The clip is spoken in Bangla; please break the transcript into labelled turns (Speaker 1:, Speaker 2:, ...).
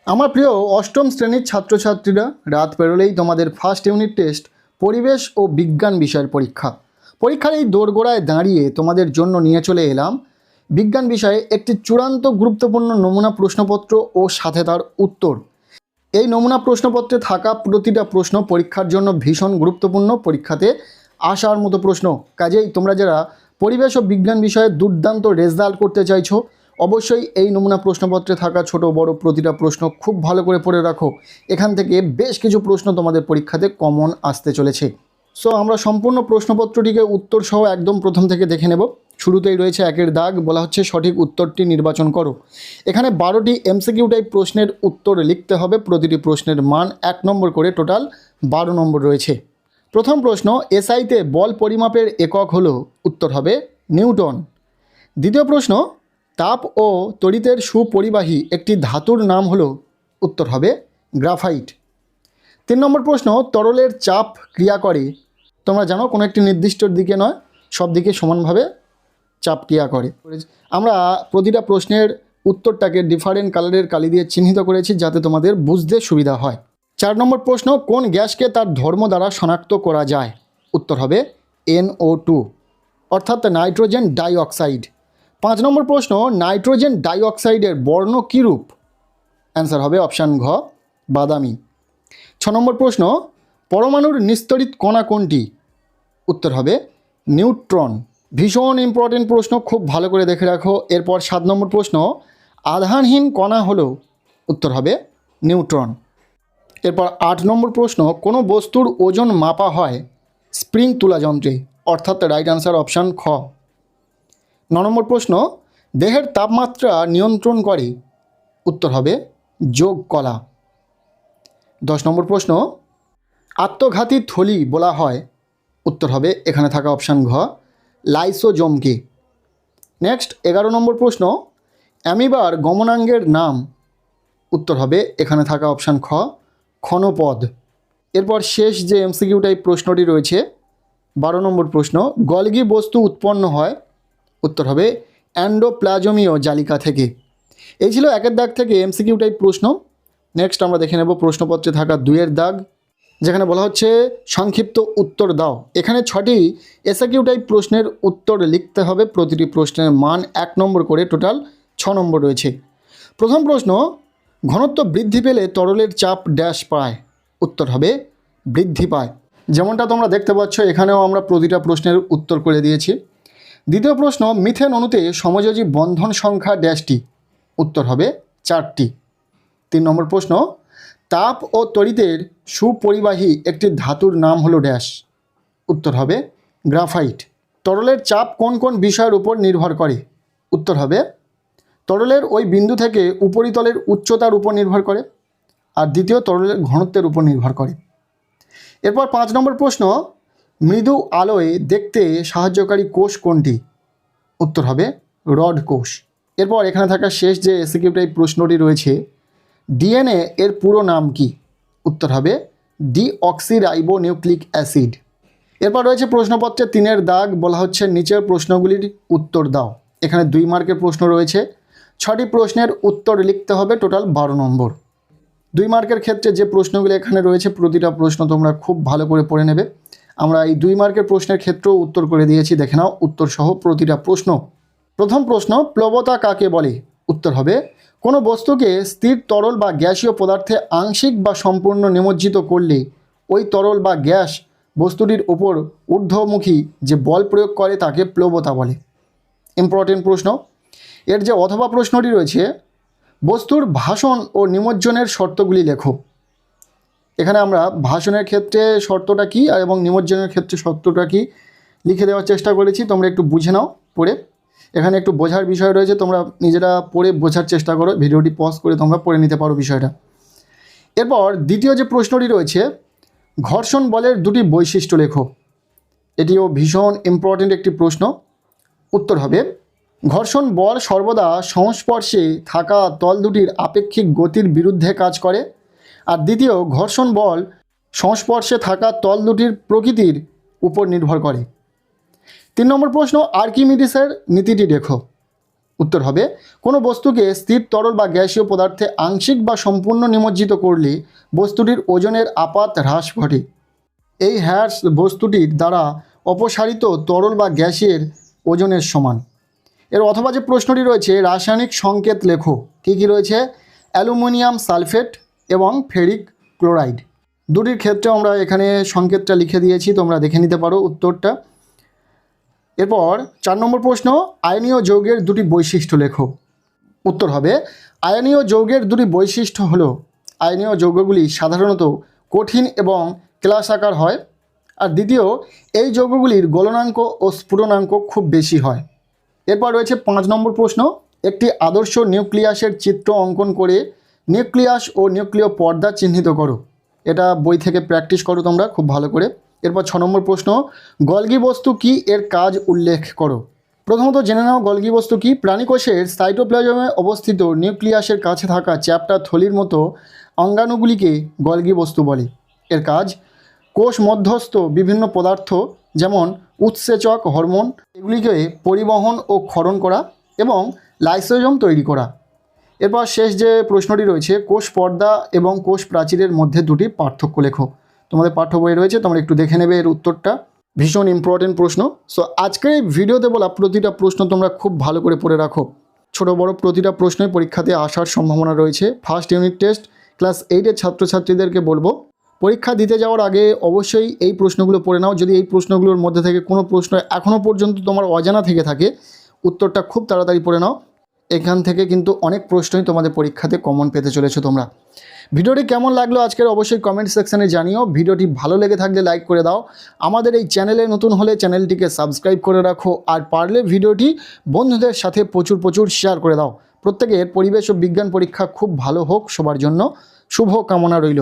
Speaker 1: আমার প্রিয় অষ্টম শ্রেণীর ছাত্রছাত্রীরা, রাত পেরোলেই তোমাদের ফার্স্ট ইউনিট টেস্ট পরিবেশ ও বিজ্ঞান বিষয়ের পরীক্ষার এই দোরগোড়ায় দাঁড়িয়ে তোমাদের জন্য নিয়ে চলে এলাম বিজ্ঞান বিষয়ে একটি চূড়ান্ত গুরুত্বপূর্ণ নমুনা প্রশ্নপত্র ও সাথে তার উত্তর। এই নমুনা প্রশ্নপত্রে থাকা প্রতিটা প্রশ্ন পরীক্ষার জন্য ভীষণ গুরুত্বপূর্ণ, পরীক্ষাতে আসার মতো প্রশ্ন। কাজেই তোমরা যারা পরিবেশ ও বিজ্ঞান বিষয়ে দুর্দান্ত রেজাল্ট করতে চাইছো, অবশ্যই এই নমুনা প্রশ্নপত্রে থাকা ছোট বড় প্রতিটা প্রশ্ন খুব ভালো করে পড়ে রাখো। এখান থেকে বেশ কিছু প্রশ্ন তোমাদের পরীক্ষাতে কমন আসতে চলেছে। সো আমরা সম্পূর্ণ প্রশ্নপত্রটিকে উত্তর সহ একদম প্রথম থেকে দেখে নেব। শুরুতেই রয়েছে একের দাগ, বলা হচ্ছে সঠিক উত্তরটি নির্বাচন করো। এখানে 12টি এমসিকিউ টাইপ প্রশ্নের উত্তর লিখতে হবে। প্রতিটি প্রশ্নের মান 1 নম্বর করে, টোটাল 12 নম্বর রয়েছে। প্রথম প্রশ্ন, এসআইতে বল পরিমাপের একক হলো, উত্তর হবে নিউটন। দ্বিতীয় প্রশ্ন, তাপ ও তড়িতের সুপরিবাহী একটি ধাতুর নাম হলো, উত্তর হবে গ্রাফাইট। 3 নম্বর প্রশ্ন, তরলের চাপ ক্রিয়া করে, তোমরা জানো কোনো একটি নির্দিষ্ট দিকে নয়, সব দিকে সমানভাবে চাপ ক্রিয়া করে। আমরা প্রতিটা প্রশ্নের উত্তরটাকে ডিফারেন্ট কালারের কালি দিয়ে চিহ্নিত করেছি যাতে তোমাদের বুঝতে সুবিধা হয়। 4 নম্বর প্রশ্ন, কোন গ্যাসকে তার ধর্ম দ্বারা শনাক্ত করা যায়, উত্তর হবে NO2 অর্থাৎ নাইট্রোজেন ডাইঅক্সাইড। 5 নম্বর প্রশ্ন, নাইট্রোজেন ডাইঅক্সাইডের বর্ণ কী রূপ, অ্যান্সার হবে অপশান ঘ বাদামি। 6 নম্বর প্রশ্ন, পরমাণুর নিস্তরিত কণা কোনটি, উত্তর হবে নিউট্রন। ভীষণ ইম্পর্টেন্ট প্রশ্ন, খুব ভালো করে দেখে রাখো। এরপর 7 নম্বর প্রশ্ন, আধানহীন কণা হলো, উত্তর হবে নিউট্রন। এরপর 8 নম্বর প্রশ্ন, কোনো বস্তুর ওজন মাপা হয় স্প্রিং তুলা যন্ত্রে, অর্থাৎ রাইট আনসার অপশান খ। 9 নম্বর প্রশ্ন, দেহের তাপমাত্রা নিয়ন্ত্রণ করে, উত্তর হবে যোগ কলা। 10 নম্বর প্রশ্ন, আত্মঘাতী থলি বলা হয়, উত্তর হবে এখানে থাকা অপশান ঘ লাইসোজোমকে। নেক্সট 11 নম্বর প্রশ্ন, অ্যামিবার গমনাঙ্গের নাম, উত্তর হবে এখানে থাকা অপশান খ ক্ষণপদ। এরপর শেষ যে এমসিকিউ টাইপ প্রশ্নটি রয়েছে 12 নম্বর প্রশ্ন, গলগি বস্তু উৎপন্ন হয়, উত্তর হবে অ্যান্ডোপ্লাজমীয় জালিকা থেকে। এই ছিল 1 দাগ থেকে এমসিকিউ টাইপ প্রশ্ন। নেক্সট আমরা দেখে নেব প্রশ্নপত্রে থাকা 2 দাগ, যেখানে বলা হচ্ছে সংক্ষিপ্ত উত্তর দাও। এখানে 6টি এসকিউ টাইপ প্রশ্নের উত্তর লিখতে হবে। প্রতিটি প্রশ্নের মান 1 নম্বর করে, টোটাল 6 নম্বর রয়েছে। প্রথম প্রশ্ন, ঘনত্ব বৃদ্ধি পেলে তরলের চাপ ড্যাশ পায়, উত্তর হবে বৃদ্ধি পায়। যেমনটা তোমরা দেখতে পাচ্ছ এখানেও আমরা প্রতিটা প্রশ্নের উত্তর করে দিয়েছি। দ্বিতীয় প্রশ্ন, মিথেন অণুতে সমযোজী বন্ধন সংখ্যা ড্যাশটি, উত্তর হবে 4টি। 3 নম্বর প্রশ্ন, তাপ ও তড়িতের সুপরিবাহী একটি ধাতুর নাম হলো ড্যাশ, উত্তর হবে গ্রাফাইট। তরলের চাপ কোন কোন বিষয়ের উপর নির্ভর করে, উত্তর হবে তরলের ওই বিন্দু থেকে উপরিতলের উচ্চতার উপর নির্ভর করে, আর দ্বিতীয় তরলের ঘনত্বের উপর নির্ভর করে। এরপর 5 নম্বর প্রশ্ন, মৃদু আলোয় দেখতে সাহায্যকারী কোষ কোনটি, উত্তর হবে রড কোষ। এরপর এখানে থাকা শেষ যে এসকিউ টাইপ প্রশ্নটি রয়েছে, ডিএনএ এর পুরো নাম কি, উত্তর হবে ডিঅক্সিরাইবো নিউক্লিক অ্যাসিড। এরপর রয়েছে প্রশ্নপত্রে 3 দাগ, বলা হচ্ছে নিচের প্রশ্নগুলির উত্তর দাও। এখানে 2 মার্কের প্রশ্ন রয়েছে, 6টি প্রশ্নের উত্তর লিখতে হবে, টোটাল 12 নম্বর। 2 মার্কের ক্ষেত্রে যে প্রশ্নগুলি এখানে রয়েছে প্রতিটা প্রশ্ন তোমরা খুব ভালো করে পড়ে নেবে। আমরা এই 2 মার্কের প্রশ্নের ক্ষেত্রেও উত্তর করে দিয়েছি, দেখে নাও উত্তর সহ প্রতিটা প্রশ্ন। প্রথম প্রশ্ন, প্লবতা কাকে বলে, উত্তর হবে কোনো বস্তুকে স্থির তরল বা গ্যাসীয় পদার্থে আংশিক বা সম্পূর্ণ নিমজ্জিত করলে ওই তরল বা গ্যাস বস্তুটির উপর ঊর্ধ্বমুখী যে বল প্রয়োগ করে তাকে প্লবতা বলে। ইম্পর্টেন্ট প্রশ্ন। এর যে অথবা প্রশ্নটি রয়েছে, বস্তুর ভাষণ ও নিমজ্জনের শর্তগুলি লেখো। এখানে আমরা ভাষণের ক্ষেত্রে শর্তটা কী এবং নিমজ্জনের ক্ষেত্রে শর্তটা কী লিখে দেওয়ার চেষ্টা করেছি, তোমরা একটু বুঝে নাও পড়ে। এখানে একটু বোঝার বিষয় রয়েছে, তোমরা নিজেরা পড়ে বোঝার চেষ্টা করো, ভিডিওটি পজ করে তোমরা পড়ে নিতে পারো বিষয়টা। এরপর দ্বিতীয় যে প্রশ্নটি রয়েছে, ঘর্ষণ বলের 2টি বৈশিষ্ট্য লেখো। এটিও ভীষণ ইম্পর্টেন্ট একটি প্রশ্ন। উত্তর হবে ঘর্ষণ বল সর্বদা সংস্পর্শে থাকা তল দুটির আপেক্ষিক গতির বিরুদ্ধে কাজ করে, আর দ্বিতীয় ঘর্ষণ বল সংস্পর্শে থাকা তল দুটির প্রকৃতির উপর নির্ভর করে। 3 নম্বর প্রশ্ন, আর্কিমিডিসের নীতিটি লেখো। উত্তর হবে কোনো বস্তুকে স্থির তরল বা গ্যাসীয় পদার্থে আংশিক বা সম্পূর্ণ নিমজ্জিত করলে বস্তুটির ওজনের আপাত হ্রাস ঘটে। এই হ্রাস বস্তুটির দ্বারা অপসারিত তরল বা গ্যাসের ওজনের সমান। এর অথবা যে প্রশ্নটি রয়েছে রাসায়নিক সংকেত লেখো, কী কী রয়েছে? অ্যালুমিনিয়াম সালফেট এবং ফেরিক ক্লোরাইড। দুটির ক্ষেত্রে আমরা এখানে সংকেতটা লিখে দিয়েছি, তোমরা দেখে নিতে পারো উত্তরটা। এরপর 4 নম্বর প্রশ্ন, আয়নীয় যৌগের দুটি বৈশিষ্ট্য লেখো। উত্তর হবে আয়নীয় যৌগের দুটি বৈশিষ্ট্য হলো আয়নীয় যৌগগুলি সাধারণত কঠিন এবং ক্লাসাকার হয়, আর দ্বিতীয় এই যৌগগুলির গলনাঙ্ক ও স্ফুটনাঙ্ক খুব বেশি হয়। এরপর রয়েছে 5 নম্বর প্রশ্ন, একটি আদর্শ নিউক্লিয়াসের চিত্র অঙ্কন করে নিউক্লিয়াস ও নিউক্লিয় পর্দা চিহ্নিত করো। এটা বই থেকে প্র্যাকটিস করো তোমরা খুব ভালো করে। এরপর 6 নম্বর প্রশ্ন, গলগি বস্তু কি, এর কাজ উল্লেখ করো। প্রথমত জেনে নাও গলগি বস্তু কি। প্রাণীকোষের সাইটোপ্লাজমে অবস্থিত নিউক্লিয়াসের কাছে থাকা চ্যাপ্টা থলির মতো অঙ্গাণুগুলিকে গলগি বস্তু বলে। এর কাজ কোষ মধ্যস্থ বিভিন্ন পদার্থ যেমন উৎসেচক, হরমোন এগুলিকে পরিবহন ও ক্ষরণ করা এবং লাইসোজোম তৈরি করা। এরপর শেষ যে প্রশ্নটি রয়েছে, কোষ পর্দা এবং কোষ প্রাচীরের মধ্যে দুটি পার্থক্য লেখো। তোমাদের পাঠ্য বই রয়েছে, তোমরা একটু দেখে নেবে এর উত্তরটা। ভীষণ ইম্পর্টেন্ট প্রশ্ন। সো আজকের এই ভিডিওতে বলা প্রতিটা প্রশ্ন তোমরা খুব ভালো করে পড়ে রাখো। ছোট বড় প্রতিটা প্রশ্নই পরীক্ষাতে আসার সম্ভাবনা রয়েছে। ফার্স্ট ইউনিট টেস্ট ক্লাস 8-এর ছাত্রছাত্রীদেরকে বলবো পরীক্ষা দিতে যাওয়ার আগে অবশ্যই এই প্রশ্নগুলো পড়ে নাও। যদি এই প্রশ্নগুলোর মধ্যে থেকে কোনো প্রশ্ন এখনও পর্যন্ত তোমার অজানা থেকে থাকে, উত্তরটা খুব তাড়াতাড়ি পড়ে নাও। এখান থেকে কিন্তু অনেক প্রশ্নই তোমাদের পরীক্ষাতে কমন পেতে চলেছো তোমরা। ভিডিওটি কেমন লাগলো আজকের অবশ্যই কমেন্ট সেকশানে জানিও। ভিডিওটি ভালো লেগে থাকলে লাইক করে দাও। আমাদের এই চ্যানেলে নতুন হলে চ্যানেলটিকে সাবস্ক্রাইব করে রাখো, আর পারলে ভিডিওটি বন্ধুদের সাথে প্রচুর শেয়ার করে দাও। প্রত্যেকের পরিবেশ ও বিজ্ঞান পরীক্ষা খুব ভালো হোক, সবার জন্য শুভ কামনা রইল।